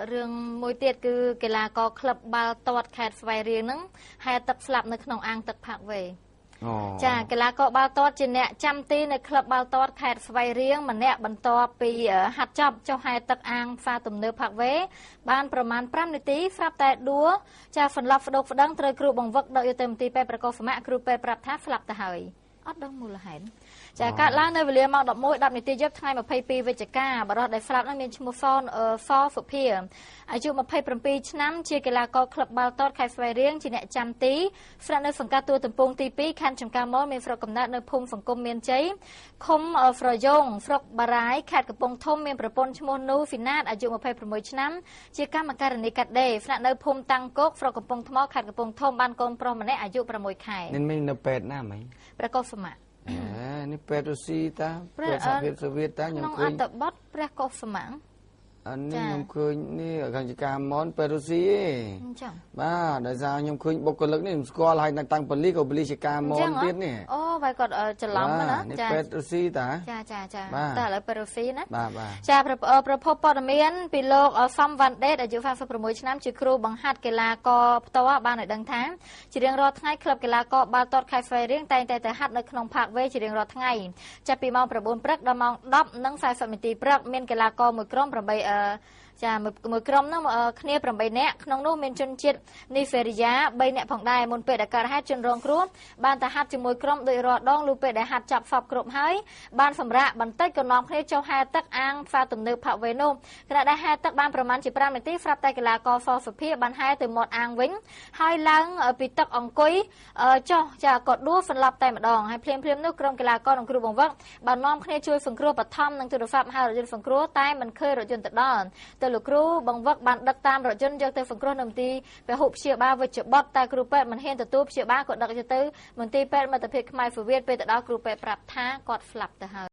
rừng môi tiệt cứ cái là có club bao tọt khẹt vài riêng nắng hai tập slap nơiក្នុងang tập phạc vềចាកីឡាករបាល់ទាត់ជាអ្នកចាំទីនៅក្លឹបបាល់ទាត់ខេត្តស្វាយរៀងម្នាក់បន្ទាប់ពីហាត់ចប់ចុះហែទឹកអាងផ្សារទំនើបផាក់វេបានប្រមាណ5នាទីស្រាប់តែដួលចាសន្លប់ផ្ដុកផ្ដឹងត្រូវគ្រូបង្វឹកដកយកទៅមន្ទីរពេទ្យប្រកបសមៈគ្រូពេទ្យប្រាប់ថាស្លាប់ទៅហើយអត់ដឹងមូលហេតុចាកាត់ឡើងនៅវេលាម៉ោង 11:10 នាទីយប់ថ្ងៃ 22 វិច្ឆិកាបរិសុទ្ធដែលស្លាប់នោះមានឈ្មោះហ្វសុភាអាយុ 27 ឆ្នាំជាកីឡាករក្លឹបបាល់ទាត់ខេត្តស្វាយរៀងជាអ្នកចាំទីស្នាក់នៅសង្កាត់ទួលទំពង់ទី 2 ខណ្ឌចំការមលមានស្រុកកំណើតនៅភូមិសង្គមមានជ័យឃុំស្រយងស្រុកបារាយខេត្តកំពង់ធំមានប្រពន្ធឈ្មោះនូហ្វីណាតអាយុ 26 ឆ្នាំជាកម្មការិនីកាត់ដេរស្នាក់នៅភូមិតាំងគោកស្រុកកំពង់ថ្មខេត្តកំពង់ធំបានកូនប្រុសម្នាក់អាយុ 6 ខែមាននៅពេទ្យណាមិញប្រកបសមៈនេះពេទ្យរុស្ស៊ីតាពេទ្យសូវៀតតាខ្ញុំឃើញក្នុងអត្តបទព្រះកុសមាំងអានេះខ្ញុំឃើញនេះកម្មការមនពេទ្យរុស្ស៊ីឯងអញ្ចឹងបាទដោយសារខ្ញុំឃើញបុគ្គលិកនេះខ្ញុំស្គាល់ហើយតាំងប៉ូលីសក៏ប៉ូលីសជាការមនទៀតនេះអូវាយគាត់ច្រឡំណានេះពេទ្យរុស្ស៊ីតាចាតែឥឡូវពេទ្យរុស្ស៊ីណាបាទចាប្រភពព័ត៌មានពីលោកសំវ៉ាន់ដេតអាយុ56ឆ្នាំជាគ្រូបង្ហាត់កីឡាករផ្ទាល់បានឲ្យដឹងថាជារៀងរាល់ថ្ងៃក្លឹបកីឡាករបាល់ទាត់ខេត្តស្វាយរៀងតែងតែទៅហាត់នៅក្នុងផាកវេជារៀងរាល់ថ្ងៃចាប់ពីម៉ោង 9 ព្រឹកដល់ម៉ោង 10:40 នាទីព្រឹកមានកីឡាករមួយក្រុម8ចាមួយក្រុមនោះគ្នា8នាក់ក្នុងនោះមានជនជាតិនីហ្វេរីយ៉ា3នាក់ផងដែរមុនពេលដែលកើតហេតុជនរងគ្រោះបានទៅហាត់ជាមួយក្រុមដោយរាល់ដងលុះពេលដែលហាត់ចាប់សពគ្រប់ហើយបានសម្រាកបន្តិចក៏នាំគ្នាចុះហែទឹកអាងផ្សារទំនើបផាក់វេនោះខណៈដែលហែទឹកបានប្រមាណជា5នាទីស្រាប់តែកីឡាករហ្វសុភាបានហែទៅមាត់អាងវិញហើយឡើងពីទឹកអង្គុយចុះចាក៏ដួលសន្លប់តែម្ដងហើយភ្លាមនោះក្រុមកីឡាករនិងគ្រូបង្វឹកបាននាំគ្នាជួយសង្គ្រោះបឋមនិងទូរស័ព្ទហៅរថយន្តសង្គ្រោះតែមិនឃើញរថយន្តទៅដល់លោកគ្រូបង្វឹកបានដឹកតាមរថយន្តយកទៅសង្គ្រោះនៅមន្ទីរពហុព្យាបាលវិជ្ជបុត្រតែគ្រូពេទ្យមិនហ៊ានទទួលព្យាបាលក៏ដឹកយកទៅមន្ទីរពេទ្យមិត្តភាពខ្មែរសូវៀតពេលទៅដល់គ្រូពេទ្យប្រាប់ថាគាត់ស្លាប់ទៅហើយ